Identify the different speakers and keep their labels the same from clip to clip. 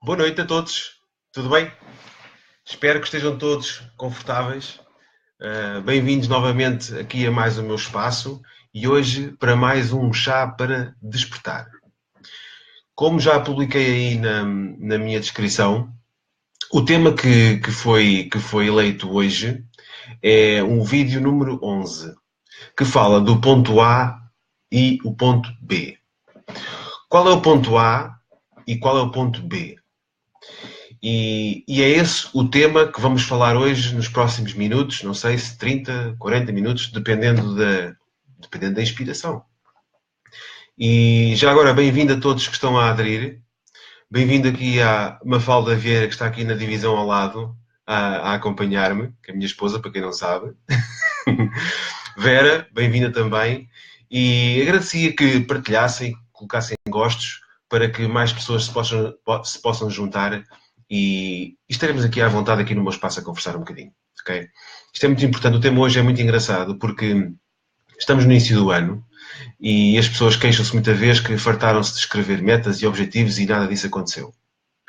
Speaker 1: Boa noite a todos, tudo bem? Espero que estejam todos confortáveis. Bem-vindos novamente aqui a mais o meu espaço e hoje para mais um chá para despertar. Como já publiquei aí na minha descrição, o tema que foi eleito hoje é um vídeo número 11, que fala do ponto A e o ponto B. Qual é o ponto A e qual é o ponto B? E é esse o tema que vamos falar hoje nos próximos minutos, não sei se 30, 40 minutos, dependendo da inspiração. E já agora, bem-vindo a todos que estão a aderir. Bem-vindo aqui à Mafalda Vieira, que está aqui na divisão ao lado, a acompanhar-me, que é a minha esposa, para quem não sabe. Vera, bem-vinda também. E agradecia que partilhassem, colocassem gostos, para que mais pessoas se possam juntar e estaremos aqui à vontade aqui no meu espaço a conversar um bocadinho, ok? Isto é muito importante, o tema hoje é muito engraçado porque estamos no início do ano e as pessoas queixam-se muitas vezes que fartaram-se de escrever metas e objetivos e nada disso aconteceu.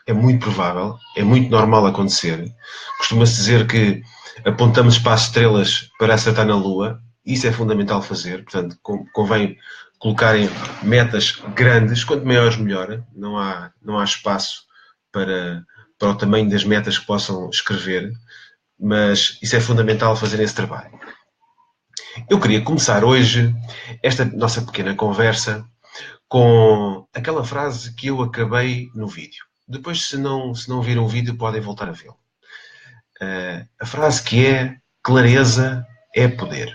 Speaker 1: É muito provável, é muito normal acontecer. Costuma-se dizer que apontamos para as estrelas para acertar na Lua. Isso é fundamental fazer. Portanto, convém colocarem metas grandes. Quanto maiores, melhor. Não há espaço para o tamanho das metas que possam escrever. Mas isso é fundamental fazer esse trabalho. Eu queria começar hoje esta nossa pequena conversa com aquela frase que eu acabei no vídeo. Depois, se não viram o vídeo, podem voltar a vê-lo. A frase que é: clareza é poder.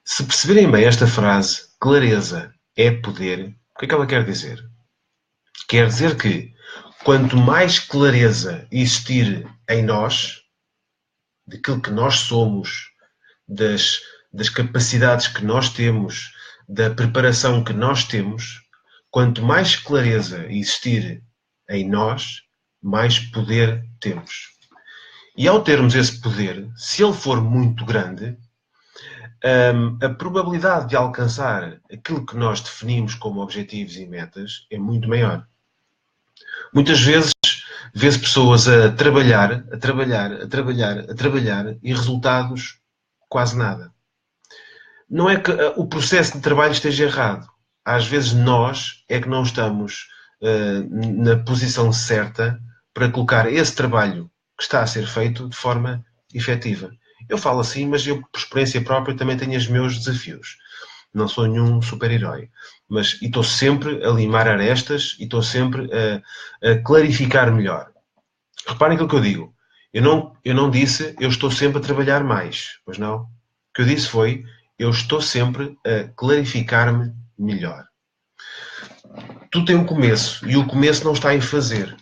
Speaker 1: Se perceberem bem esta frase, clareza é poder, o que é que ela quer dizer? Quer dizer que quanto mais clareza existir em nós, daquilo que nós somos, das capacidades que nós temos, da preparação que nós temos, quanto mais clareza existir em nós, mais poder temos. E ao termos esse poder, se ele for muito grande, a probabilidade de alcançar aquilo que nós definimos como objetivos e metas é muito maior. Muitas vezes vê-se pessoas a trabalhar e resultados quase nada. Não é que o processo de trabalho esteja errado. Às vezes nós é que não estamos na posição certa para colocar esse trabalho que está a ser feito de forma efetiva. Eu falo assim, mas eu, por experiência própria, também tenho os meus desafios. Não sou nenhum super-herói. E estou sempre a limar arestas e estou sempre a clarificar melhor. Reparem aquilo que eu digo. Eu não disse eu estou sempre a trabalhar mais. Pois não. O que eu disse foi eu estou sempre a clarificar-me melhor. Tudo tem um começo e o começo não está em fazer.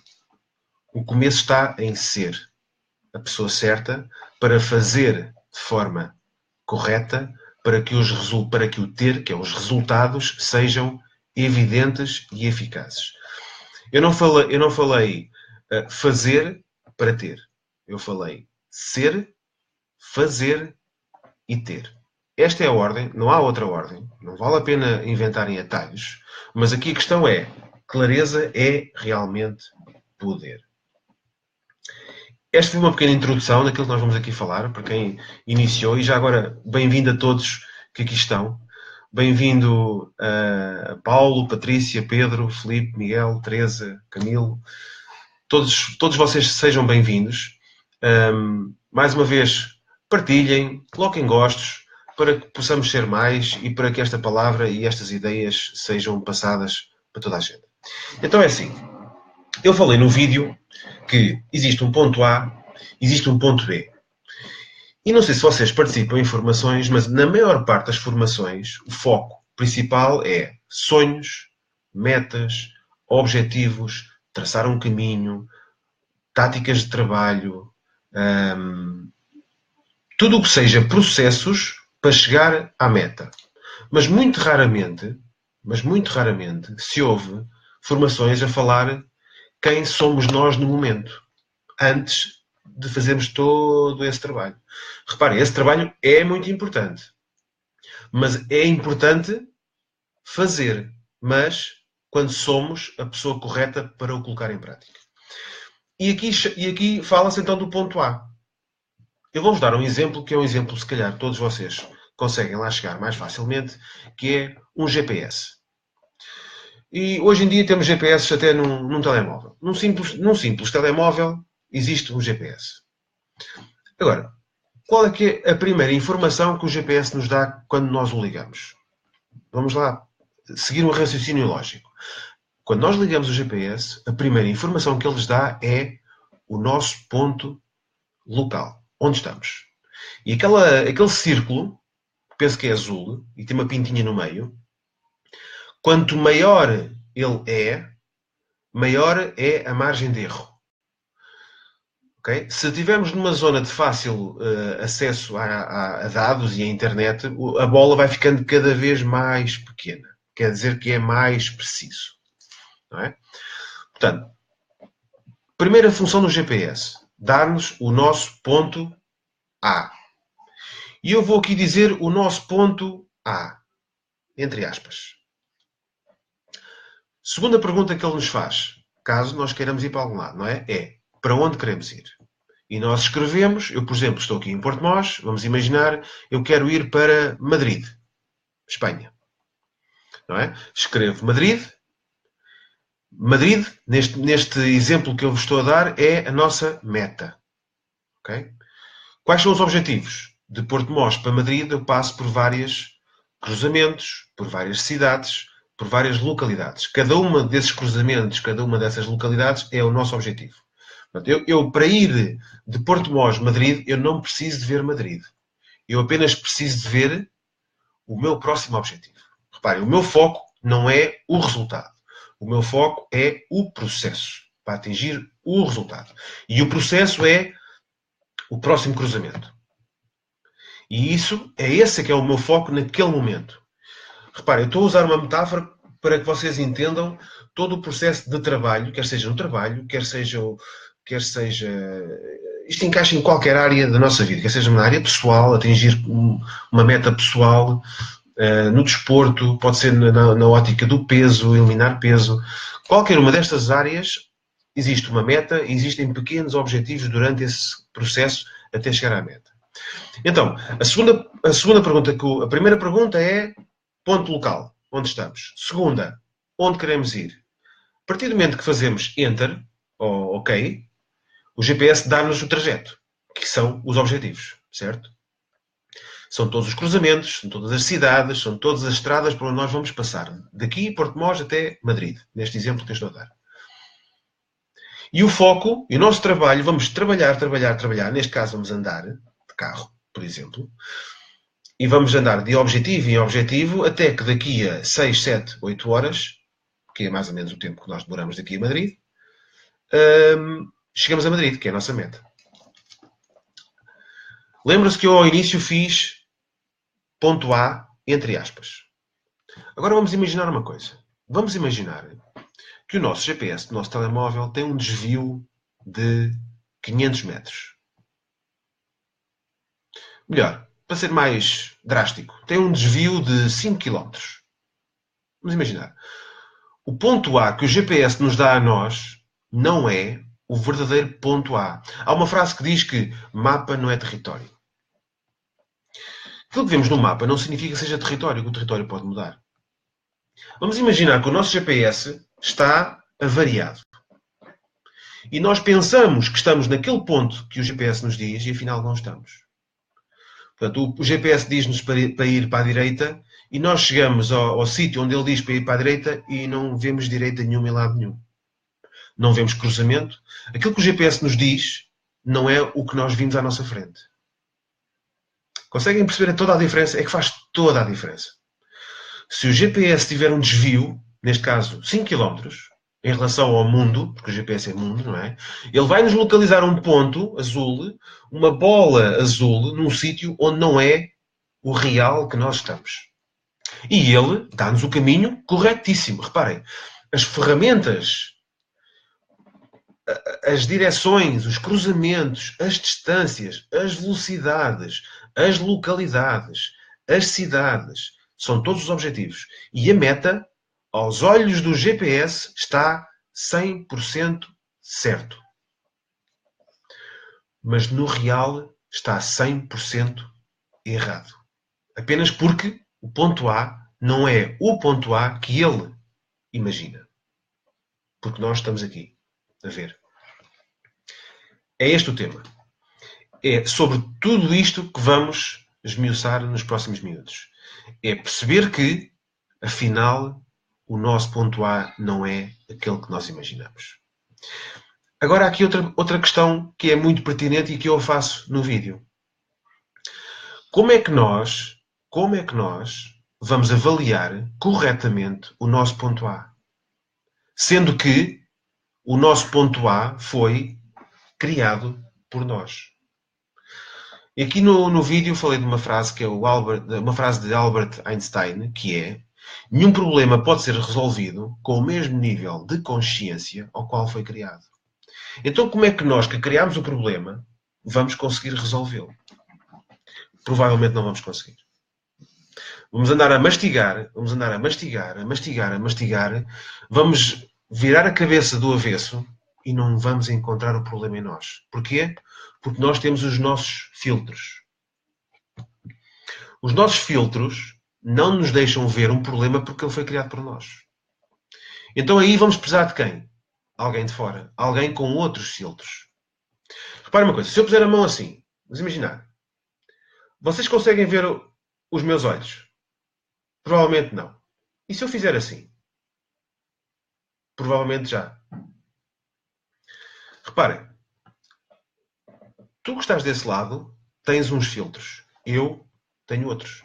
Speaker 1: O começo está em ser a pessoa certa para fazer de forma correta para que o ter, que é os resultados, sejam evidentes e eficazes. Eu não falei fazer para ter. Eu falei ser, fazer e ter. Esta é a ordem, não há outra ordem. Não vale a pena inventarem atalhos. Mas aqui a questão é, clareza é realmente poder. Esta foi uma pequena introdução daquilo que nós vamos aqui falar, para quem iniciou, e já agora, bem-vindo a todos que aqui estão. Bem-vindo a Paulo, Patrícia, Pedro, Filipe, Miguel, Teresa, Camilo. Todos vocês sejam bem-vindos. Mais uma vez, partilhem, coloquem gostos, para que possamos ser mais e para que esta palavra e estas ideias sejam passadas para toda a gente. Então é assim, eu falei no vídeo que existe um ponto A, existe um ponto B. E não sei se vocês participam em formações, mas na maior parte das formações, o foco principal é sonhos, metas, objetivos, traçar um caminho, táticas de trabalho, tudo o que seja processos para chegar à meta. Mas muito raramente se ouve formações a falar quem somos nós no momento, antes de fazermos todo esse trabalho. Reparem, esse trabalho é muito importante. Mas é importante fazer. Mas quando somos a pessoa correta para o colocar em prática. E aqui fala-se então do ponto A. Eu vou-vos dar um exemplo, que é um exemplo, se calhar, todos vocês conseguem lá chegar mais facilmente, que é um GPS. E hoje em dia temos GPS até num telemóvel. Num simples telemóvel existe um GPS. Agora, qual é que é a primeira informação que o GPS nos dá quando nós o ligamos? Vamos lá seguir um raciocínio lógico. Quando nós ligamos o GPS, a primeira informação que ele nos dá é o nosso ponto local, onde estamos. E aquele círculo, penso que é azul, e tem uma pintinha no meio, quanto maior ele é, maior é a margem de erro. Okay? Se estivermos numa zona de fácil acesso a dados e à internet, a bola vai ficando cada vez mais pequena. Quer dizer que é mais preciso. Não é? Portanto, primeira função do GPS, dar-nos o nosso ponto A. E eu vou aqui dizer o nosso ponto A, entre aspas. Segunda pergunta que ele nos faz, caso nós queiramos ir para algum lado, não é? É, para onde queremos ir? E nós escrevemos, eu, por exemplo, estou aqui em Porto-Mós, vamos imaginar, eu quero ir para Madrid, Espanha. Não é? Escrevo Madrid. Madrid, neste exemplo que eu vos estou a dar, é a nossa meta. Okay? Quais são os objetivos? De Porto-Mós para Madrid eu passo por vários cruzamentos, por várias cidades, por várias localidades. Cada uma desses cruzamentos, cada uma dessas localidades é o nosso objetivo. Portanto, eu para ir de Porto-Mós a Madrid, eu não preciso de ver Madrid. Eu apenas preciso de ver o meu próximo objetivo. Reparem, o meu foco não é o resultado. O meu foco é o processo para atingir o resultado. E o processo é o próximo cruzamento. E esse que é o meu foco naquele momento. Reparem, eu estou a usar uma metáfora para que vocês entendam todo o processo de trabalho, quer seja no trabalho, quer seja isto encaixa em qualquer área da nossa vida, quer seja na área pessoal, atingir uma meta pessoal, no desporto, pode ser na ótica do peso, eliminar peso. Qualquer uma destas áreas existe uma meta, existem pequenos objetivos durante esse processo até chegar à meta. Então, a primeira pergunta é ponto local, onde estamos. Segunda, onde queremos ir. A partir do momento que fazemos Enter, ou OK, o GPS dá-nos o trajeto, que são os objetivos, certo? São todos os cruzamentos, são todas as cidades, são todas as estradas por onde nós vamos passar. Daqui, Porto-Mós, até Madrid, neste exemplo que eu estou a dar. E o foco, e o nosso trabalho, vamos trabalhar. Neste caso, vamos andar de carro, por exemplo. E vamos andar de objetivo em objetivo até que daqui a 6, 7, 8 horas, que é mais ou menos o tempo que nós demoramos daqui a Madrid, chegamos a Madrid, que é a nossa meta. Lembra-se que eu ao início fiz ponto A, entre aspas. Agora vamos imaginar uma coisa. Vamos imaginar que o nosso GPS do nosso telemóvel tem um desvio de 500 metros. Melhor, para ser mais drástico, tem um desvio de 5 km. Vamos imaginar. O ponto A que o GPS nos dá a nós não é o verdadeiro ponto A. Há uma frase que diz que mapa não é território. Aquilo que vemos no mapa não significa que seja território, que o território pode mudar. Vamos imaginar que o nosso GPS está avariado. E nós pensamos que estamos naquele ponto que o GPS nos diz e afinal não estamos. Portanto, o GPS diz-nos para ir para a direita e nós chegamos ao sítio onde ele diz para ir para a direita e não vemos direita nenhuma em lado nenhum. Não vemos cruzamento. Aquilo que o GPS nos diz não é o que nós vimos à nossa frente. Conseguem perceber toda a diferença? É que faz toda a diferença. Se o GPS tiver um desvio, neste caso 5 km, em relação ao mundo, porque o GPS é mundo, não é? Ele vai nos localizar um ponto azul, uma bola azul, num sítio onde não é o real que nós estamos. E ele dá-nos o caminho corretíssimo. Reparem, as ferramentas, as direções, os cruzamentos, as distâncias, as velocidades, as localidades, as cidades, são todos os objetivos. E a meta, aos olhos do GPS, está 100% certo. Mas no real está 100% errado. Apenas porque o ponto A não é o ponto A que ele imagina. Porque nós estamos aqui a ver. É este o tema. É sobre tudo isto que vamos esmiuçar nos próximos minutos. É perceber que, afinal, o nosso ponto A não é aquele que nós imaginamos. Agora há aqui outra questão que é muito pertinente e que eu faço no vídeo. Como é que nós vamos avaliar corretamente o nosso ponto A? Sendo que o nosso ponto A foi criado por nós. E aqui no vídeo falei de uma frase que é uma frase de Albert Einstein, que é: nenhum problema pode ser resolvido com o mesmo nível de consciência ao qual foi criado. Então, como é que nós que criámos o problema vamos conseguir resolvê-lo? Provavelmente não vamos conseguir. Vamos andar a mastigar, vamos virar a cabeça do avesso e não vamos encontrar o problema em nós. Porquê? Porque nós temos os nossos filtros. Os nossos filtros não nos deixam ver um problema porque ele foi criado por nós. Então aí vamos precisar de quem? Alguém de fora. Alguém com outros filtros. Repare uma coisa. Se eu puser a mão assim, vamos imaginar. Vocês conseguem ver os meus olhos? Provavelmente não. E se eu fizer assim? Provavelmente já. Reparem. Tu que estás desse lado, tens uns filtros. Eu tenho outros.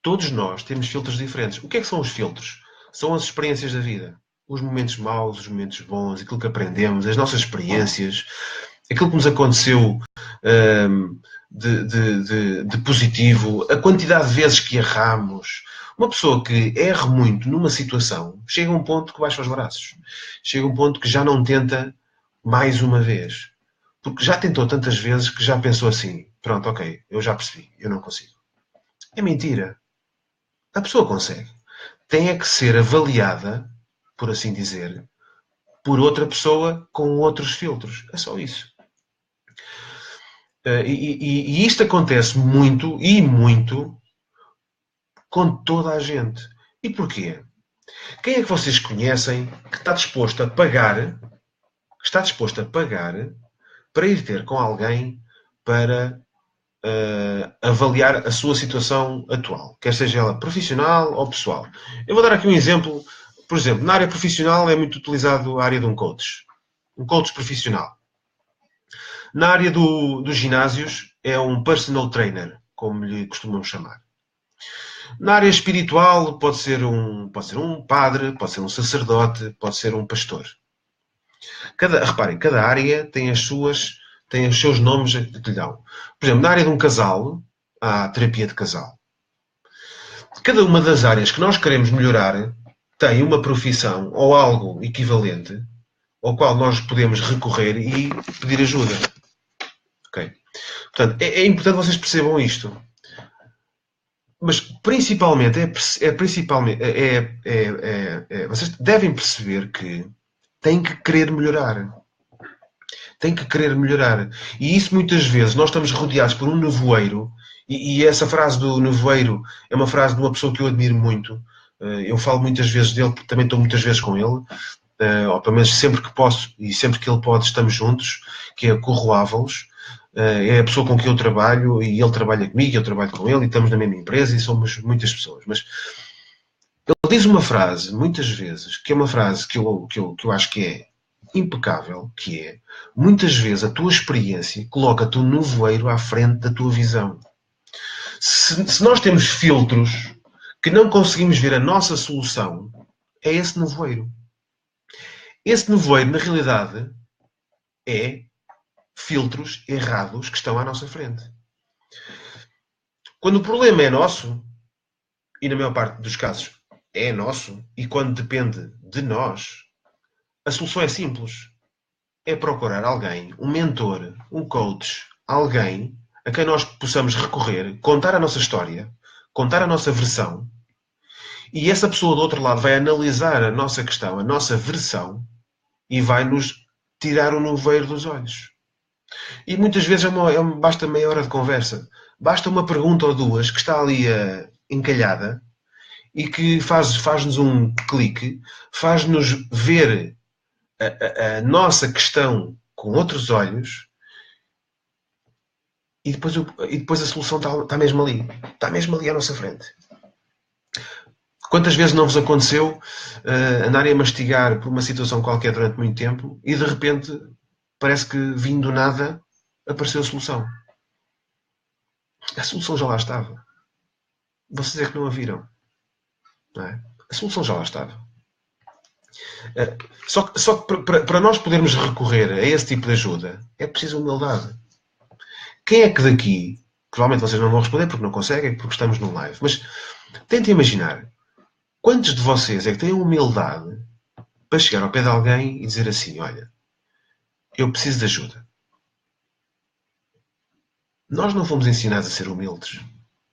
Speaker 1: Todos nós temos filtros diferentes. O que é que são os filtros? São as experiências da vida. Os momentos maus, os momentos bons, aquilo que aprendemos, as nossas experiências, aquilo que nos aconteceu de positivo, a quantidade de vezes que erramos. Uma pessoa que erra muito numa situação, chega a um ponto que baixa os braços. Chega a um ponto que já não tenta mais uma vez. Porque já tentou tantas vezes que já pensou assim: pronto, ok, eu já percebi, eu não consigo. É mentira. A pessoa consegue. Tem é que ser avaliada, por assim dizer, por outra pessoa com outros filtros. É só isso. E isto acontece muito, e muito, com toda a gente. E porquê? Quem é que vocês conhecem que está disposto a pagar para ir ter com alguém para avaliar a sua situação atual, quer seja ela profissional ou pessoal? Eu vou dar aqui um exemplo. Por exemplo, na área profissional é muito utilizado a área de um coach profissional. Na área dos ginásios é um personal trainer, como lhe costumam chamar. Na área espiritual pode ser um padre, pode ser um sacerdote, pode ser um pastor. Reparem, cada área tem os seus nomes que lhe dão. Por exemplo, na área de um casal, há terapia de casal. Cada uma das áreas que nós queremos melhorar tem uma profissão ou algo equivalente ao qual nós podemos recorrer e pedir ajuda. Ok? Portanto, é importante vocês percebam isto. Mas principalmente, vocês devem perceber que têm que querer melhorar. Tem que querer melhorar. E isso muitas vezes nós estamos rodeados por um nevoeiro, e essa frase do nevoeiro é uma frase de uma pessoa que eu admiro muito. Eu falo muitas vezes dele, porque também estou muitas vezes com ele, ou pelo menos sempre que posso e sempre que ele pode estamos juntos, que é Corro Ávalos. É a pessoa com quem eu trabalho e ele trabalha comigo, eu trabalho com ele e estamos na mesma empresa e somos muitas pessoas. Mas ele diz uma frase, muitas vezes, que é uma frase que eu acho que é impecável, que é: muitas vezes a tua experiência coloca-te um nevoeiro à frente da tua visão. Se nós temos filtros que não conseguimos ver a nossa solução, é esse nevoeiro. Esse nevoeiro, na realidade, é filtros errados que estão à nossa frente. Quando o problema é nosso, e na maior parte dos casos é nosso, e quando depende de nós, a solução é simples. É procurar alguém, um mentor, um coach, alguém a quem nós possamos recorrer, contar a nossa história, contar a nossa versão E essa pessoa do outro lado vai analisar a nossa questão, a nossa versão, e vai nos tirar o nevoeiro dos olhos. E muitas vezes basta meia hora de conversa. Basta uma pergunta ou duas que está ali encalhada e que faz-nos um clique, faz-nos ver a nossa questão com outros olhos e depois a solução está mesmo ali. Está mesmo ali à nossa frente. Quantas vezes não vos aconteceu andarem a mastigar por uma situação qualquer durante muito tempo e de repente parece que vindo do nada apareceu a solução? A solução já lá estava. Vocês é que não a viram. Não é? A solução já lá estava. Só que para nós podermos recorrer a esse tipo de ajuda é preciso humildade. Quem é que daqui, provavelmente vocês não vão responder porque não conseguem, porque estamos num live, mas tentem imaginar quantos de vocês é que têm humildade para chegar ao pé de alguém e dizer assim: olha, eu preciso de ajuda. Nós não fomos ensinados a ser humildes.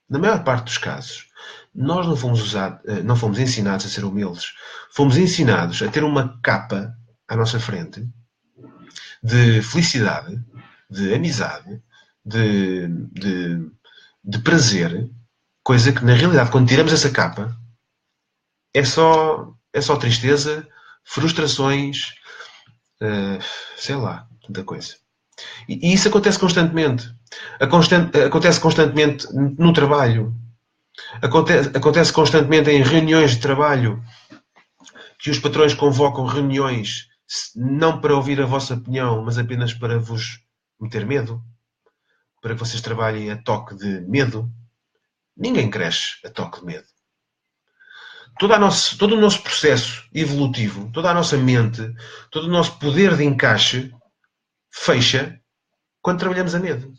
Speaker 1: Na maior parte dos casos, nós não fomos ensinados a ser humildes. Fomos ensinados a ter uma capa à nossa frente de felicidade, de amizade, de prazer, coisa que na realidade, quando tiramos essa capa, é só tristeza, frustrações, sei lá, tanta coisa. E isso acontece constantemente. Acontece constantemente no trabalho. Acontece constantemente em reuniões de trabalho, que os patrões convocam reuniões não para ouvir a vossa opinião, mas apenas para vos meter medo, para que vocês trabalhem a toque de medo. Ninguém cresce a toque de medo. Todo o nosso processo evolutivo, toda a nossa mente, todo o nosso poder de encaixe fecha quando trabalhamos a medo.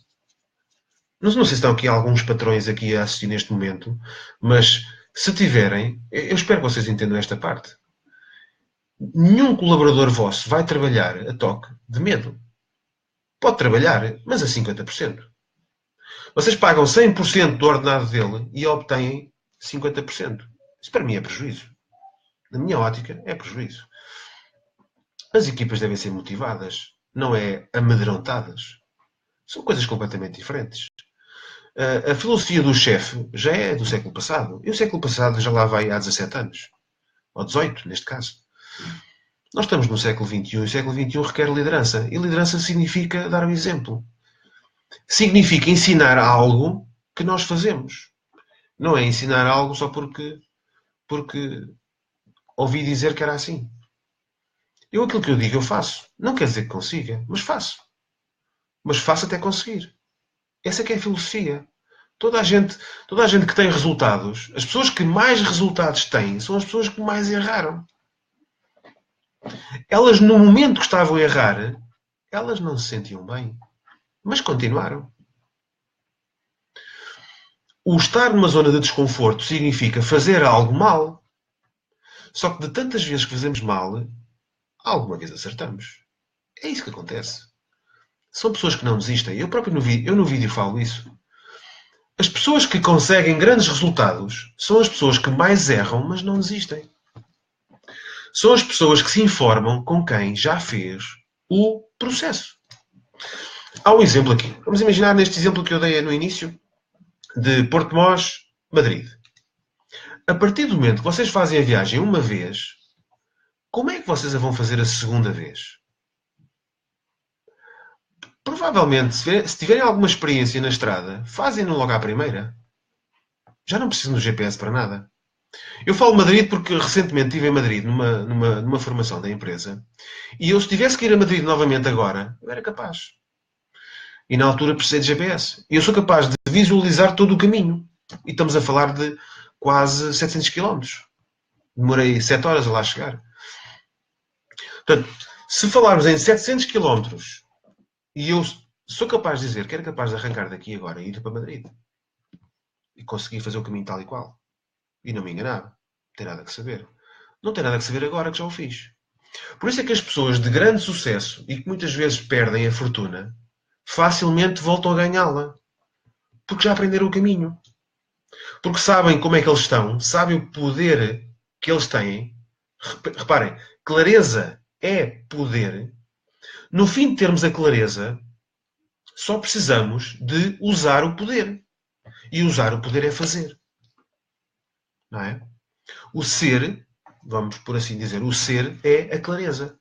Speaker 1: Não sei se estão aqui alguns patrões aqui a assistir neste momento, mas se tiverem, eu espero que vocês entendam esta parte. Nenhum colaborador vosso vai trabalhar a toque de medo. Pode trabalhar, mas a 50%. Vocês pagam 100% do ordenado dele e obtêm 50%. Isso para mim é prejuízo. Na minha ótica, é prejuízo. As equipas devem ser motivadas, não é amedrontadas. São coisas completamente diferentes. A filosofia do chefe já é do século passado. E o século passado já lá vai há 17 anos. Ou 18, neste caso. Nós estamos no século XXI e o século XXI requer liderança. E liderança significa dar o exemplo. Significa ensinar algo que nós fazemos. Não é ensinar algo só porque ouvi dizer que era assim. Aquilo que eu digo, eu faço. Não quer dizer que consiga, mas faço. Mas faço até conseguir. Essa que é a filosofia. Toda a gente que tem resultados, as pessoas que mais resultados têm, são as pessoas que mais erraram. Elas, no momento que estavam a errar, elas não se sentiam bem. Mas continuaram. O estar numa zona de desconforto significa fazer algo mal. Só que de tantas vezes que fazemos mal, alguma vez acertamos. É isso que acontece. São pessoas que não desistem. Eu próprio no vídeo falo isso. As pessoas que conseguem grandes resultados são as pessoas que mais erram, mas não desistem. São as pessoas que se informam com quem já fez o processo. Há um exemplo aqui. Vamos imaginar neste exemplo que eu dei no início, de Porto Mós, Madrid. A partir do momento que vocês fazem a viagem uma vez, como é que vocês a vão fazer a segunda vez? Provavelmente, se tiverem alguma experiência na estrada, fazem-no logo à primeira. Já não precisam do GPS para nada. Eu falo Madrid porque recentemente estive em Madrid numa formação da empresa e eu, se tivesse que ir a Madrid novamente agora, eu era capaz. E na altura precisei de GPS. E eu sou capaz de visualizar todo o caminho. E estamos a falar de quase 700 km. Demorei 7 horas a lá chegar. Portanto, se falarmos em 700 km e eu sou capaz de dizer que era capaz de arrancar daqui agora e ir para Madrid e conseguir fazer o caminho tal e qual. E não me enganava. Não tem nada que saber. Não tem nada que saber agora que já o fiz. Por isso é que as pessoas de grande sucesso e que muitas vezes perdem a fortuna, facilmente voltam a ganhá-la. Porque já aprenderam o caminho. Porque sabem como é que eles estão, sabem o poder que eles têm. Reparem, clareza é poder. No fim de termos a clareza, só precisamos de usar o poder. E usar o poder é fazer. Não é? O ser, vamos por assim dizer, o ser é a clareza.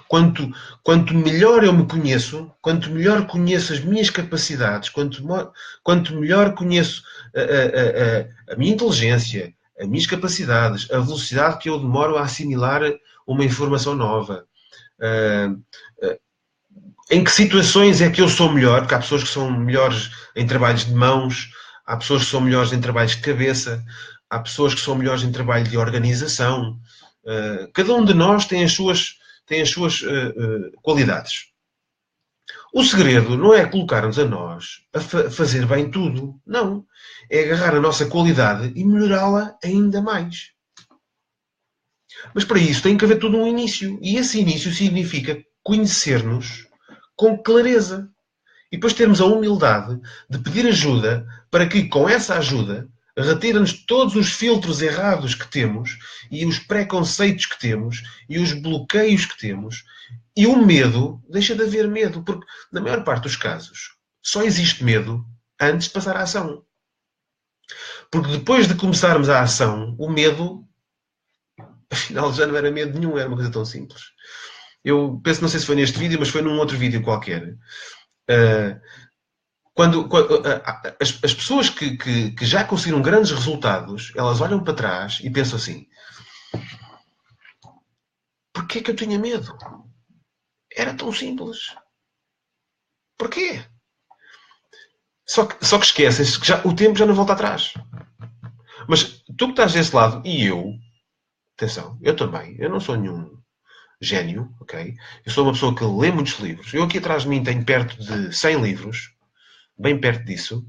Speaker 1: Quanto melhor eu me conheço, quanto melhor conheço as minhas capacidades, quanto melhor conheço a minha inteligência, as minhas capacidades, a velocidade que eu demoro a assimilar uma informação nova, em que situações é que eu sou melhor, porque há pessoas que são melhores em trabalhos de mãos, há pessoas que são melhores em trabalhos de cabeça, há pessoas que são melhores em trabalho de organização. Cada um de nós tem as suas qualidades. O segredo não é colocar-nos a nós a fazer bem tudo. Não. É agarrar a nossa qualidade e melhorá-la ainda mais. Mas para isso tem que haver todo um início. E esse início significa conhecer-nos com clareza. E depois termos a humildade de pedir ajuda para que, com essa ajuda, retira-nos todos os filtros errados que temos e os preconceitos que temos e os bloqueios que temos. E o medo, deixa de haver medo, porque na maior parte dos casos só existe medo antes de passar à ação. Porque depois de começarmos a ação, o medo, afinal, já não era medo nenhum, era uma coisa tão simples. Eu penso, não sei se foi neste vídeo, mas foi num outro vídeo qualquer. Quando as pessoas que já conseguiram grandes resultados, elas olham para trás e pensam assim: porquê que eu tinha medo? Era tão simples. Porquê? Só que esquecem-se que o tempo já não volta atrás. Mas tu que estás desse lado, e eu, atenção, eu também, eu não sou nenhum gênio, ok? Eu sou uma pessoa que lê muitos livros. Eu aqui atrás de mim tenho perto de 100 livros, bem perto disso.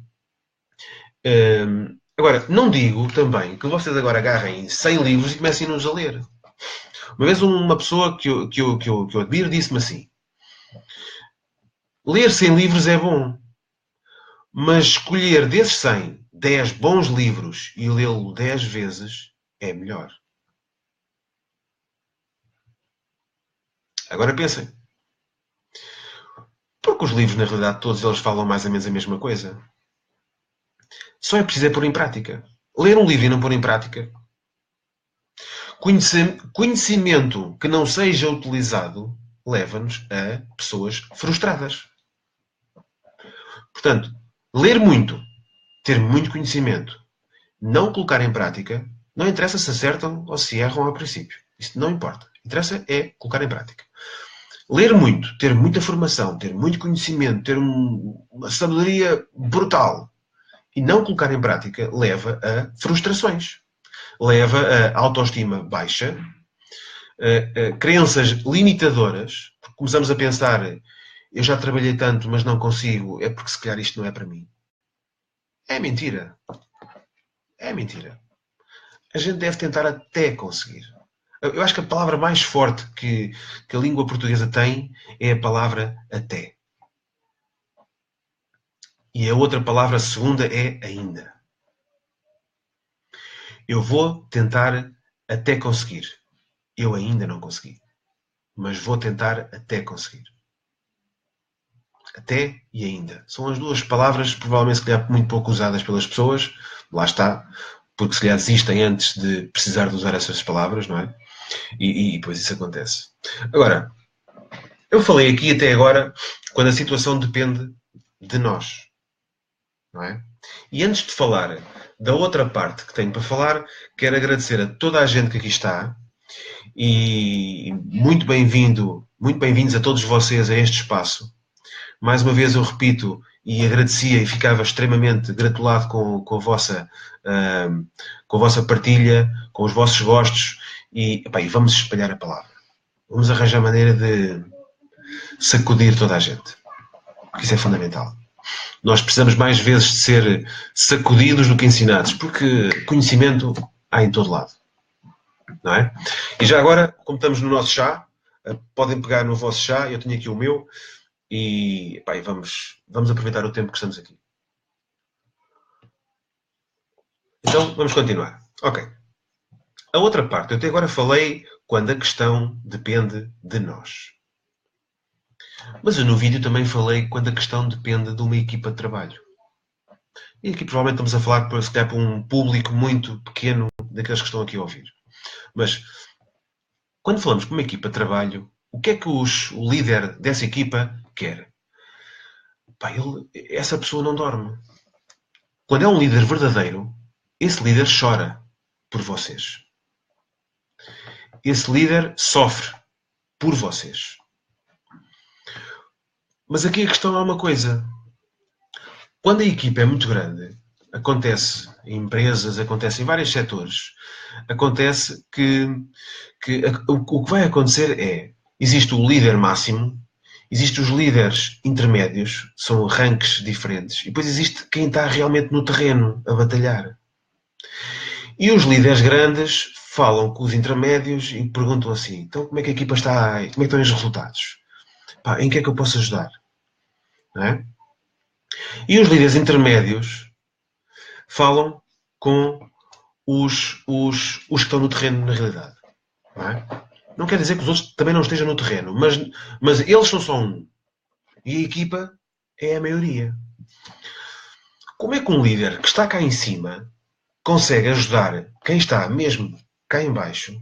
Speaker 1: Agora, não digo também que vocês agora agarrem 100 livros e comecem-nos a ler. Uma vez uma pessoa que eu admiro disse-me assim: ler 100 livros é bom, mas escolher desses 100, 10 bons livros e lê-lo 10 vezes é melhor. Agora pensem. Porque os livros, na realidade, todos eles falam mais ou menos a mesma coisa. Só é preciso pôr em prática. Ler um livro e não pôr em prática. Conhecimento que não seja utilizado leva-nos a pessoas frustradas. Portanto, ler muito, ter muito conhecimento, não colocar em prática, não interessa se acertam ou se erram ao princípio. Isso não importa. Interessa é colocar em prática. Ler muito, ter muita formação, ter muito conhecimento, ter uma sabedoria brutal e não colocar em prática leva a frustrações. Leva a autoestima baixa, a crenças limitadoras, porque começamos a pensar: eu já trabalhei tanto, mas não consigo, é porque se calhar isto não é para mim. É mentira. É mentira. A gente deve tentar até conseguir. Eu acho que a palavra mais forte que a língua portuguesa tem é a palavra até. E a outra palavra, a segunda, é ainda. Eu vou tentar até conseguir. Eu ainda não consegui. Mas vou tentar até conseguir. Até e ainda. São as duas palavras, provavelmente, se calhar, muito pouco usadas pelas pessoas. Lá está. Porque, se calhar, desistem antes de precisar de usar essas palavras, não é? E depois isso acontece. Agora, eu falei aqui até agora quando a situação depende de nós, não é? E antes de falar da outra parte que tenho para falar, quero agradecer a toda a gente que aqui está e muito bem-vindos a todos vocês a este espaço. Mais uma vez eu repito e agradecia e ficava extremamente gratulado com a vossa partilha, com os vossos gostos e vamos espalhar a palavra. Vamos arranjar maneira de sacudir toda a gente, porque isso é fundamental. Nós precisamos mais vezes de ser sacudidos do que ensinados, porque conhecimento há em todo lado. Não é? E já agora, como estamos no nosso chá, podem pegar no vosso chá, eu tenho aqui o meu, e vamos aproveitar o tempo que estamos aqui. Então, vamos continuar. Ok. A outra parte, eu até agora falei quando a questão depende de nós. Mas eu no vídeo também falei quando a questão depende de uma equipa de trabalho. E aqui provavelmente estamos a falar se calhar, para um público muito pequeno daqueles que estão aqui a ouvir. Mas quando falamos com uma equipa de trabalho, o que é que o líder dessa equipa quer? Pá, essa pessoa não dorme. Quando é um líder verdadeiro, esse líder chora por vocês. Esse líder sofre por vocês. Mas aqui a questão é uma coisa. Quando a equipa é muito grande, acontece em empresas, acontece em vários setores, acontece que o que vai acontecer é, existe o líder máximo, existem os líderes intermédios, são ranks diferentes, e depois existe quem está realmente no terreno a batalhar. E os líderes grandes falam com os intermédios e perguntam assim, então como é que a equipa está, como é que estão os resultados? Pá, em que é que eu posso ajudar? Não é? E os líderes intermédios falam com os que estão no terreno na realidade. Não é? Não quer dizer que os outros também não estejam no terreno, mas eles são só um. E a equipa é a maioria. Como é que um líder que está cá em cima consegue ajudar quem está mesmo cá em baixo,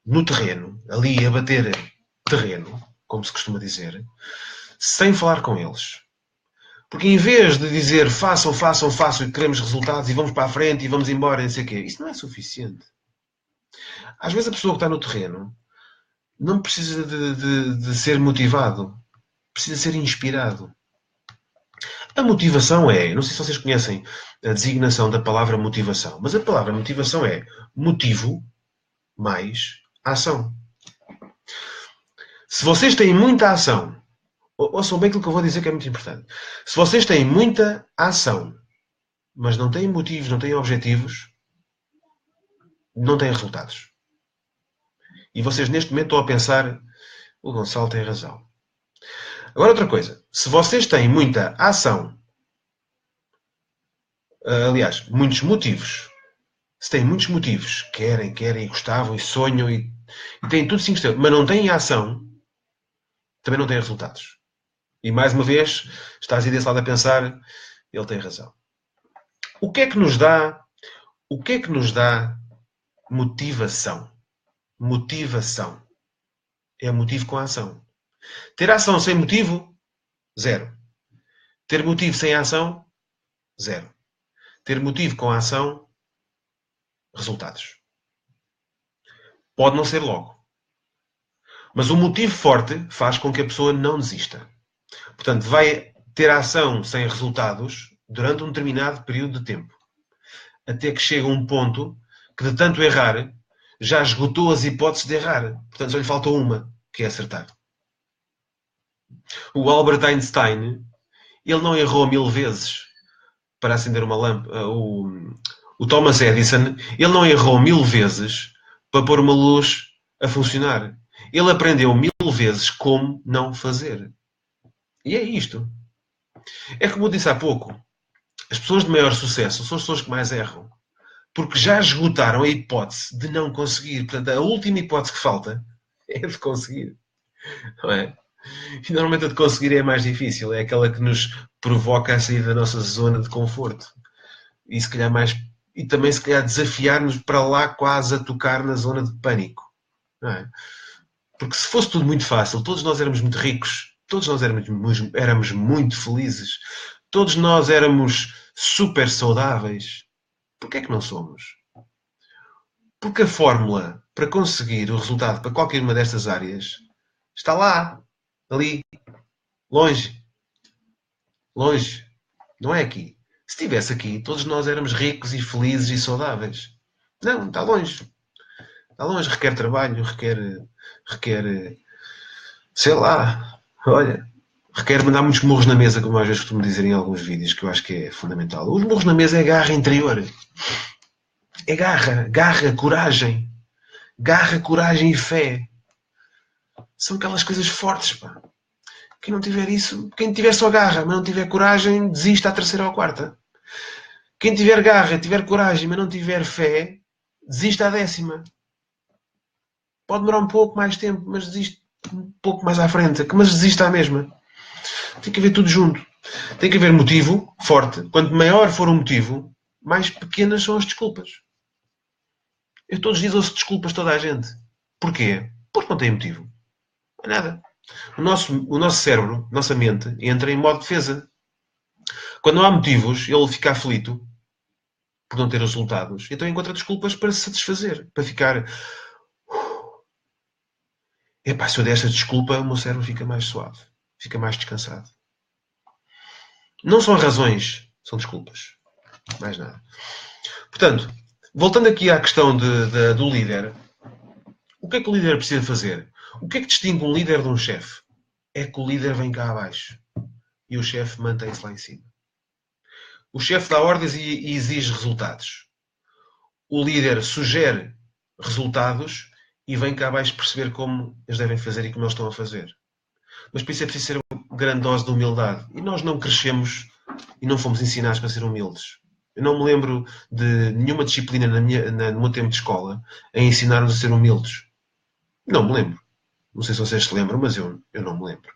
Speaker 1: no terreno, ali a bater terreno, como se costuma dizer, sem falar com eles? Porque em vez de dizer façam, façam, façam e queremos resultados e vamos para a frente e vamos embora e não sei o quê, isso não é suficiente. Às vezes a pessoa que está no terreno não precisa de ser motivado, precisa ser inspirado. A motivação é, não sei se vocês conhecem a designação da palavra motivação, mas a palavra motivação é motivo mais ação. Se vocês têm muita ação, ouçam bem aquilo que eu vou dizer que é muito importante. Se vocês têm muita ação, mas não têm motivos, não têm objetivos, não têm resultados. E vocês neste momento estão a pensar, o Gonçalo tem razão. Agora outra coisa, se vocês têm muita ação, aliás, muitos motivos, se têm muitos motivos, querem, gostavam e sonham e têm tudo 5 estrelas, mas não têm ação, também não têm resultados. E mais uma vez, estás aí desse lado a pensar, ele tem razão. O que é que nos dá motivação? Motivação. É motivo com a ação. Ter ação sem motivo, zero. Ter motivo sem ação, zero. Ter motivo com a ação, resultados. Pode não ser logo. Mas o motivo forte faz com que a pessoa não desista. Portanto, vai ter ação sem resultados durante um determinado período de tempo. Até que chega um ponto que, de tanto errar, já esgotou as hipóteses de errar. Portanto, só lhe falta uma, que é acertar. O Albert Einstein, ele não errou 1000 vezes para acender uma lâmpada. O Thomas Edison, ele não errou 1000 vezes para pôr uma luz a funcionar. Ele aprendeu 1000 vezes como não fazer. E é isto. É como eu disse há pouco. As pessoas de maior sucesso são as pessoas que mais erram. Porque já esgotaram a hipótese de não conseguir. Portanto, a última hipótese que falta é de conseguir. Não é? E normalmente a de conseguir é a mais difícil. É aquela que nos provoca a sair da nossa zona de conforto. E se calhar mais... E também se calhar desafiar-nos para lá quase a tocar na zona de pânico. Não é? Porque se fosse tudo muito fácil, todos nós éramos muito ricos, todos nós éramos muito felizes, todos nós éramos super saudáveis. Porquê é que não somos? Porque a fórmula para conseguir o resultado para qualquer uma destas áreas está lá, ali, longe. Longe. Não é aqui. Se estivesse aqui, todos nós éramos ricos e felizes e saudáveis. Não, está longe. Está longe, requer trabalho, requer, sei lá, olha, requer mandar muitos murros na mesa, como às vezes costumo dizer em alguns vídeos, que eu acho que é fundamental. Os murros na mesa é garra interior. É garra, coragem. Garra, coragem e fé. São aquelas coisas fortes, pá. Quem não tiver isso, quem tiver só garra, mas não tiver coragem, desiste à terceira ou à quarta. Quem tiver garra, tiver coragem, mas não tiver fé, desista à 10ª. Pode demorar um pouco mais tempo, mas desiste um pouco mais à frente. Mas desista à mesma. Tem que haver tudo junto. Tem que haver motivo forte. Quanto maior for o motivo, mais pequenas são as desculpas. Eu todos os dias ouço desculpas toda a gente. Porquê? Porque não tem motivo. Não é nada. O nosso cérebro, nossa mente, entra em modo defesa. Quando não há motivos, ele fica aflito por não ter resultados. Então encontra desculpas para se satisfazer. Para ficar... Epá, se eu der esta desculpa, o meu cérebro fica mais suave. Fica mais descansado. Não são razões, são desculpas. Mais nada. Portanto, voltando aqui à questão do líder, o que é que o líder precisa fazer? O que é que distingue um líder de um chefe? É que o líder vem cá abaixo e o chefe mantém-se lá em cima. O chefe dá ordens e exige resultados. O líder sugere resultados e vem cá abaixo perceber como eles devem fazer e como eles estão a fazer. Mas para isso é preciso ser uma grande dose de humildade. E nós não crescemos e não fomos ensinados para ser humildes. Eu não me lembro de nenhuma disciplina no meu tempo de escola a ensinar-nos a ser humildes. Não me lembro. Não sei se vocês se lembram, mas eu não me lembro.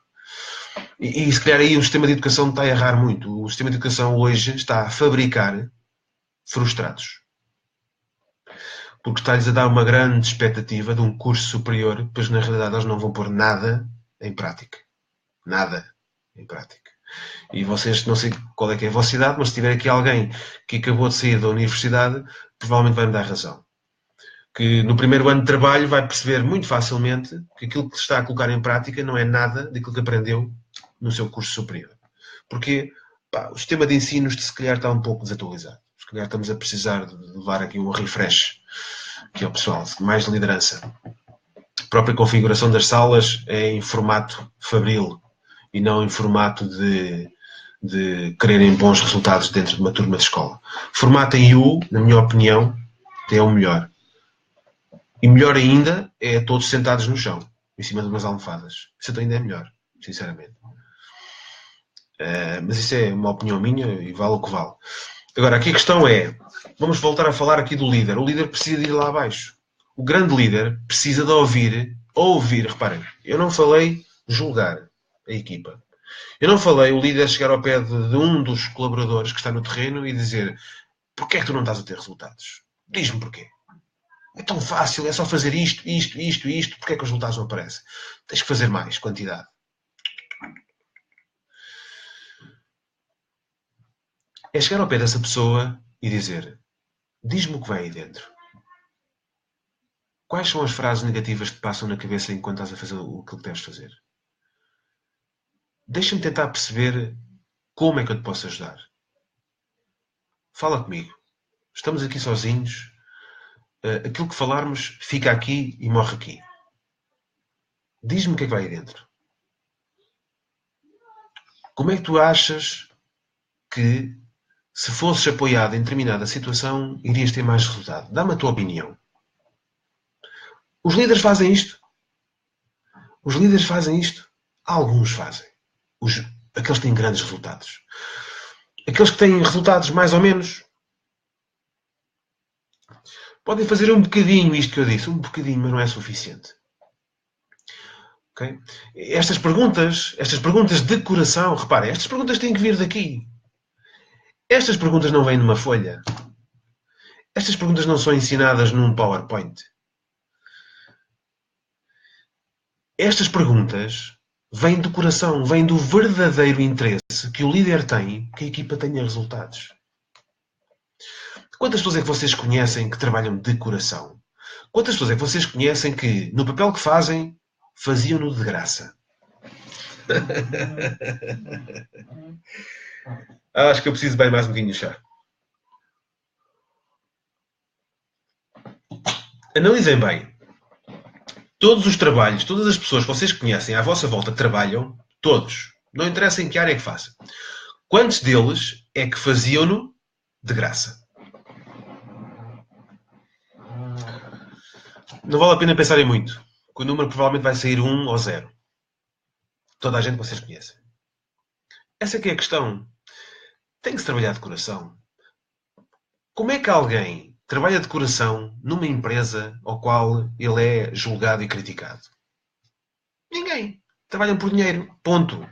Speaker 1: E se calhar aí o sistema de educação está a errar muito. O sistema de educação hoje está a fabricar frustrados. Porque está-lhes a dar uma grande expectativa de um curso superior, pois na realidade eles não vão pôr nada em prática. Nada em prática. E vocês, não sei qual é que é a vossa idade, mas se tiver aqui alguém que acabou de sair da universidade, provavelmente vai-me dar razão. Que no primeiro ano de trabalho vai perceber muito facilmente que aquilo que está a colocar em prática não é nada daquilo que aprendeu no seu curso superior. Porque o sistema de ensino se calhar está um pouco desatualizado. Se calhar estamos a precisar de levar aqui um refresh aqui ao pessoal, mais liderança. A própria configuração das salas é em formato fabril e não em formato de quererem bons resultados dentro de uma turma de escola. Formato em U, na minha opinião, é o melhor. E melhor ainda é todos sentados no chão, em cima de umas almofadas. Isso ainda é melhor, sinceramente. Mas isso é uma opinião minha e vale o que vale. Agora, aqui a questão é, vamos voltar a falar aqui do líder. O líder precisa de ir lá abaixo. O grande líder precisa de ouvir, reparem, eu não falei julgar a equipa. Eu não falei o líder chegar ao pé de um dos colaboradores que está no terreno e dizer: porquê é que tu não estás a ter resultados? Diz-me porquê. É tão fácil, é só fazer isto, porquê é que os resultados não aparecem? Tens que fazer mais, quantidade. É chegar ao pé dessa pessoa e dizer: diz-me o que vai aí dentro. Quais são as frases negativas que te passam na cabeça enquanto estás a fazer o que deves fazer? Deixa-me tentar perceber como é que eu te posso ajudar. Fala comigo. Estamos aqui sozinhos. Aquilo que falarmos fica aqui e morre aqui. Diz-me o que é que vai aí dentro. Como é que tu achas que, se fosses apoiado em determinada situação, irias ter mais resultado? Dá-me a tua opinião. Os líderes fazem isto? Os líderes fazem isto? Alguns fazem. Aqueles que têm grandes resultados. Aqueles que têm resultados mais ou menos podem fazer um bocadinho isto que eu disse. Um bocadinho, mas não é suficiente. Okay? Estas perguntas de coração, reparem, estas perguntas têm que vir daqui. Estas perguntas não vêm numa folha. Estas perguntas não são ensinadas num PowerPoint. Estas perguntas vêm do coração, vêm do verdadeiro interesse que o líder tem que a equipa tenha resultados. Quantas pessoas é que vocês conhecem que trabalham de coração? Quantas pessoas é que vocês conhecem que, no papel que fazem, faziam-no de graça? Acho que eu preciso bem mais um bocadinho de chá. Analisem bem. Todos os trabalhos, todas as pessoas que vocês conhecem à vossa volta que trabalham, todos, não interessa em que área é que façam. Quantos deles é que faziam-no de graça? Não vale a pena pensarem muito, que o número provavelmente vai sair 1 ou 0. Toda a gente que vocês conhecem. Essa é que é a questão. Tem que se trabalhar de coração. Como é que alguém trabalha de coração numa empresa ao qual ele é julgado e criticado? Ninguém. Trabalham por dinheiro. Ponto.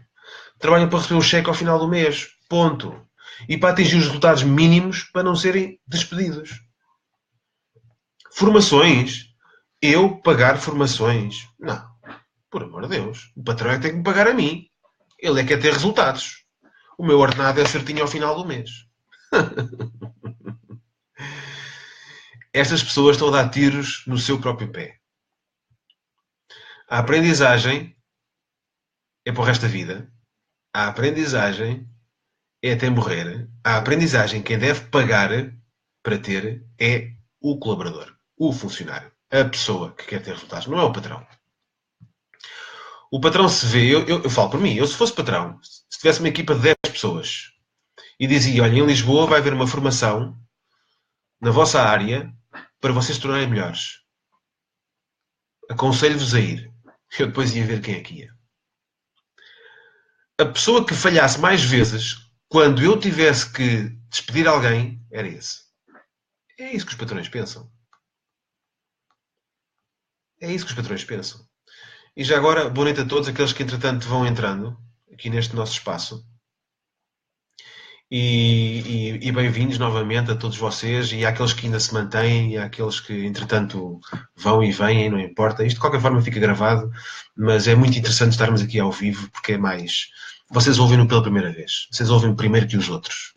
Speaker 1: Trabalham para receber o cheque ao final do mês. Ponto. E para atingir os resultados mínimos para não serem despedidos. Formações. Eu pagar formações. Não. Por amor de Deus. O patrão é que tem que me pagar a mim. Ele é que quer ter resultados. O meu ordenado é certinho ao final do mês. Estas pessoas estão a dar tiros no seu próprio pé. A aprendizagem é para o resto da vida. A aprendizagem é até morrer. A aprendizagem, quem deve pagar para ter é o colaborador, o funcionário, a pessoa que quer ter resultados, não é o patrão. O patrão se vê, eu falo por mim, eu se fosse patrão, se tivesse uma equipa de 10 pessoas e dizia, olha, em Lisboa vai haver uma formação na vossa área para vocês se tornarem melhores. Aconselho-vos a ir. Eu depois ia ver quem é que ia. A pessoa que falhasse mais vezes, quando eu tivesse que despedir alguém, era esse. É isso que os patrões pensam. É isso que os patrões pensam. E já agora, boa noite a todos aqueles que entretanto vão entrando aqui neste nosso espaço. E bem-vindos novamente a todos vocês e àqueles que ainda se mantêm e àqueles que entretanto vão e vêm, não importa. Isto de qualquer forma fica gravado, mas é muito interessante estarmos aqui ao vivo porque é mais... Vocês ouvem-no pela primeira vez. Vocês ouvem primeiro que os outros.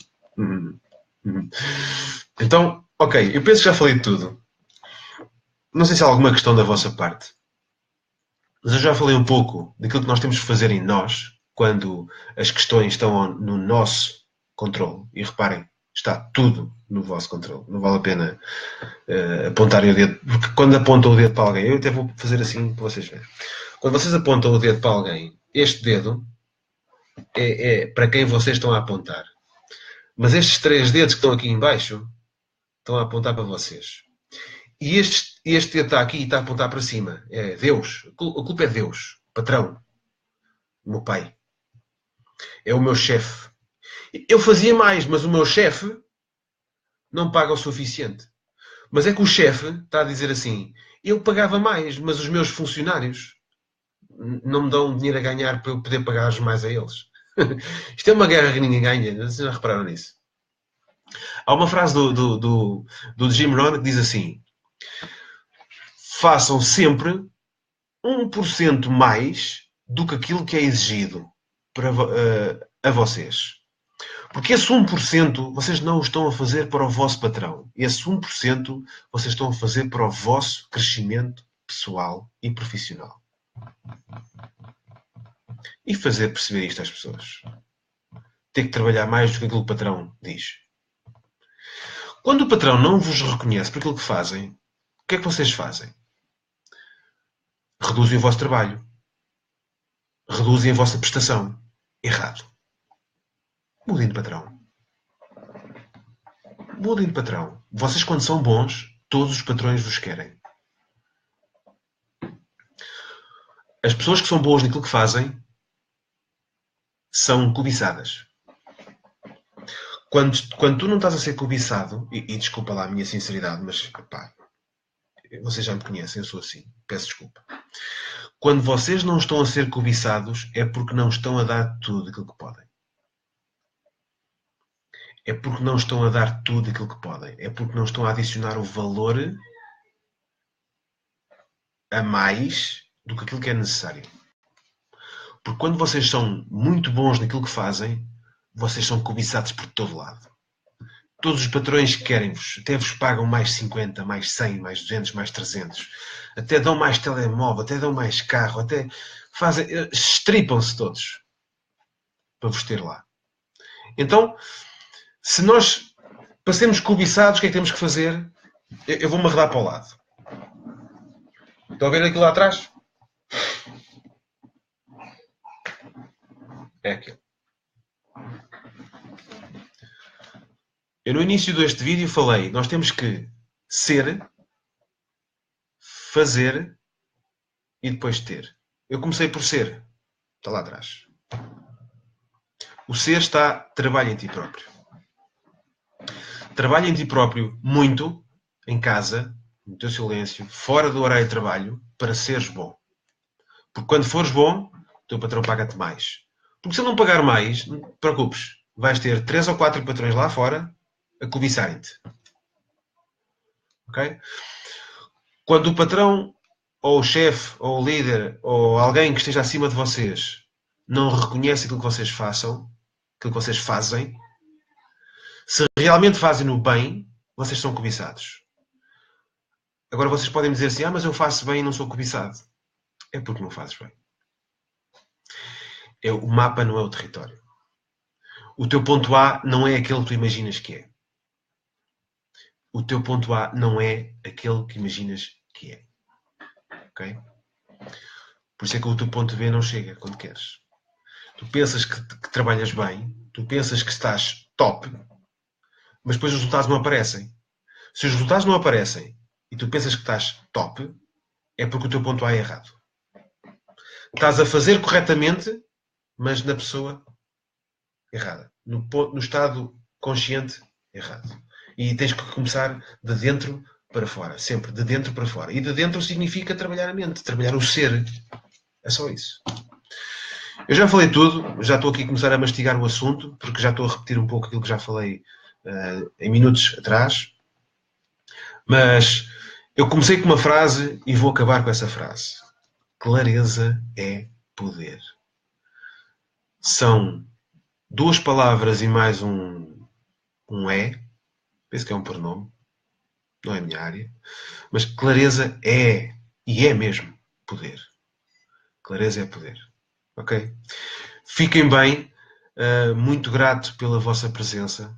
Speaker 1: Então, ok, eu penso que já falei de tudo. Não sei se há alguma questão da vossa parte. Mas eu já falei um pouco daquilo que nós temos que fazer em nós, quando as questões estão no nosso controle. E reparem, está tudo no vosso controle. Não vale a pena apontarem o dedo. Porque quando apontam o dedo para alguém, eu até vou fazer assim para vocês verem. Quando vocês apontam o dedo para alguém, este dedo é para quem vocês estão a apontar. Mas estes 3 dedos que estão aqui em baixo estão a apontar para vocês. E este dedo está aqui e está a apontar para cima. É Deus. A culpa é Deus. Patrão. O meu pai. É o meu chefe. Eu fazia mais, mas o meu chefe não paga o suficiente. Mas é que o chefe está a dizer assim, eu pagava mais, mas os meus funcionários não me dão dinheiro a ganhar para eu poder pagar mais a eles. Isto é uma guerra que ninguém ganha. Vocês já repararam nisso? Há uma frase do Jim Rohn que diz assim, façam sempre 1% mais do que aquilo que é exigido para, a vocês. Porque esse 1% vocês não o estão a fazer para o vosso patrão. Esse 1% vocês estão a fazer para o vosso crescimento pessoal e profissional. E fazer perceber isto às pessoas. Ter que trabalhar mais do que aquilo que o patrão diz. Quando o patrão não vos reconhece por aquilo que fazem, o que é que vocês fazem? Reduzem o vosso trabalho. Reduzem a vossa prestação. Errado. Mudem de patrão. Mudem de patrão. Vocês, quando são bons, todos os patrões vos querem. As pessoas que são boas naquilo que fazem são cobiçadas. Quando tu não estás a ser cobiçado, e desculpa lá a minha sinceridade, mas pá, vocês já me conhecem, eu sou assim, peço desculpa. Quando vocês não estão a ser cobiçados é porque não estão a dar tudo aquilo que podem. É porque não estão a dar tudo aquilo que podem. É porque não estão a adicionar o valor a mais do que aquilo que é necessário. Porque quando vocês são muito bons naquilo que fazem, vocês são cobiçados por todo lado. Todos os patrões querem-vos. Até vos pagam mais 50, mais 100, mais 200, mais 300. Até dão mais telemóvel, até dão mais carro, até fazem... Estripam-se todos para vos ter lá. Então, se nós passemos cobiçados, o que é que temos que fazer? Eu vou-me arredar para o lado. Estão a ver aquilo lá atrás? É aquilo. Eu no início deste vídeo falei, nós temos que ser, fazer e depois ter. Eu comecei por ser. Está lá atrás. O ser está, trabalha em ti próprio. Trabalha em ti próprio muito, em casa, no teu silêncio, fora do horário de trabalho, para seres bom. Porque quando fores bom, o teu patrão paga-te mais. Porque se ele não pagar mais, não te preocupes. Vais ter 3 ou 4 patrões lá fora a cobiçarem-te. Ok? Quando o patrão, ou o chefe, ou o líder, ou alguém que esteja acima de vocês não reconhece aquilo que vocês façam, aquilo que vocês fazem, se realmente fazem no bem, vocês são cobiçados. Agora vocês podem dizer assim, mas eu faço bem e não sou cobiçado. É porque não fazes bem. O mapa não é o território. O teu ponto A não é aquele que tu imaginas que é. O teu ponto A não é aquele que imaginas que é. Ok? Por isso é que o teu ponto B não chega quando queres. Tu pensas que trabalhas bem, tu pensas que estás top, mas depois os resultados não aparecem. Se os resultados não aparecem e tu pensas que estás top, é porque o teu ponto A é errado. Estás a fazer corretamente, mas na pessoa errada. No estado consciente errado. E tens que começar de dentro para fora. Sempre de dentro para fora. E de dentro significa trabalhar a mente, trabalhar o ser. É só isso. Eu já falei tudo, já estou aqui a começar a mastigar o assunto, porque já estou a repetir um pouco aquilo que já falei em minutos atrás. Mas eu comecei com uma frase e vou acabar com essa frase. Clareza é poder. São 2 palavras e mais um é. Penso que é um pronome. Não é a minha área. Mas clareza é, e é mesmo, poder. Clareza é poder. Ok? Fiquem bem. Muito grato pela vossa presença.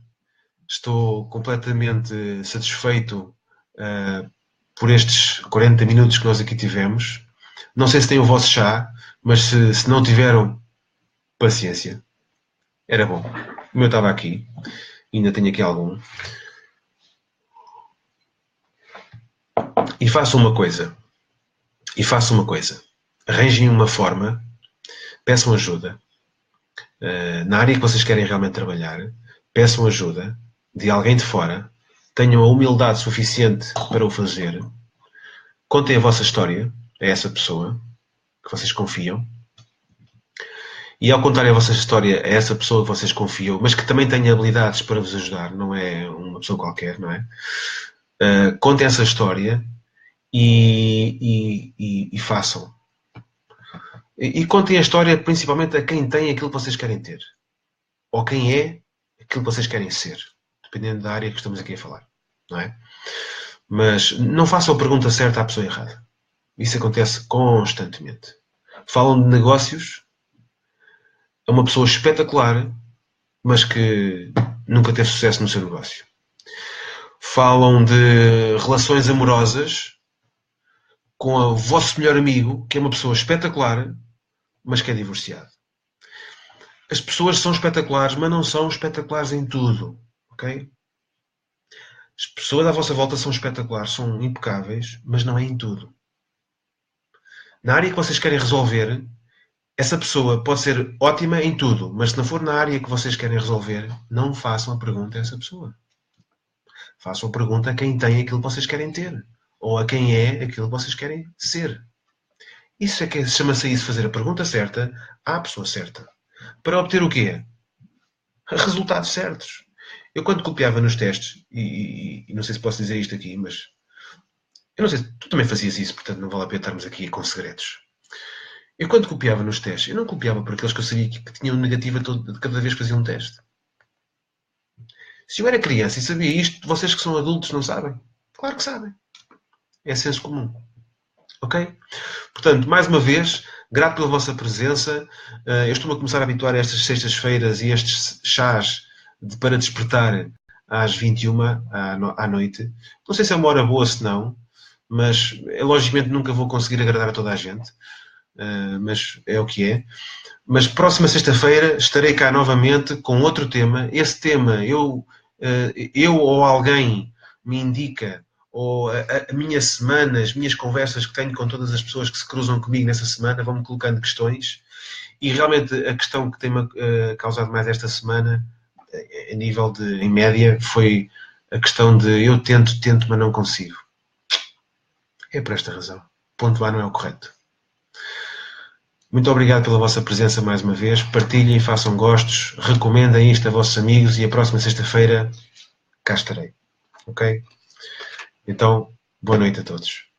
Speaker 1: Estou completamente satisfeito por estes 40 minutos que nós aqui tivemos. Não sei se têm o vosso chá, mas se não tiveram, paciência. Era bom. O meu estava aqui. Ainda tenho aqui algum. E façam uma coisa. Arranjem uma forma. Peçam ajuda. Na área que vocês querem realmente trabalhar. Peçam ajuda de alguém de fora. Tenham a humildade suficiente para o fazer. Contem a vossa história a essa pessoa que vocês confiam. E ao contarem a vossa história a essa pessoa que vocês confiam, mas que também tem habilidades para vos ajudar, não é uma pessoa qualquer, não é? Contem essa história e façam. E contem a história principalmente a quem tem aquilo que vocês querem ter. Ou quem é aquilo que vocês querem ser. Dependendo da área que estamos aqui a falar, não é? Mas não façam a pergunta certa à pessoa errada. Isso acontece constantemente. Falam de negócios a uma pessoa espetacular, mas que nunca teve sucesso no seu negócio. Falam de relações amorosas com o vosso melhor amigo, que é uma pessoa espetacular, mas que é divorciado. As pessoas são espetaculares, mas não são espetaculares em tudo. Ok? As pessoas à vossa volta são espetaculares, são impecáveis, mas não é em tudo. Na área que vocês querem resolver, essa pessoa pode ser ótima em tudo, mas se não for na área que vocês querem resolver, não façam a pergunta a essa pessoa. Façam a pergunta a quem tem aquilo que vocês querem ter. Ou a quem é aquilo que vocês querem ser. Isso é que chama-se isso, fazer a pergunta certa à pessoa certa. Para obter o quê? Resultados certos. Eu quando copiava nos testes, e não sei se posso dizer isto aqui, mas eu não sei se tu também fazias isso, portanto não vale a pena estarmos aqui com segredos. Eu quando copiava nos testes, eu não copiava por aqueles que eu sabia que tinham negativa de cada vez que fazia um teste. Se eu era criança e sabia isto, vocês que são adultos não sabem? Claro que sabem. É senso comum. Ok? Portanto, mais uma vez, grato pela vossa presença. Eu estou-me a começar a habituar a estas sextas-feiras e estes chás para despertar às 21h à noite. Não sei se é uma hora boa, se não, mas logicamente nunca vou conseguir agradar a toda a gente. Mas é o que é. Mas próxima sexta-feira estarei cá novamente com outro tema. Esse tema eu ou alguém me indica, ou a minha semana, as minhas conversas que tenho com todas as pessoas que se cruzam comigo nessa semana, vão-me colocando questões. E realmente a questão que tem-me causado mais esta semana, em nível de, em média, foi a questão de eu tento, tento, mas não consigo. É por esta razão. Ponto A não é o correto. Muito obrigado pela vossa presença mais uma vez. Partilhem, façam gostos, recomendem isto a vossos amigos e a próxima sexta-feira cá estarei. Ok? Então, boa noite a todos.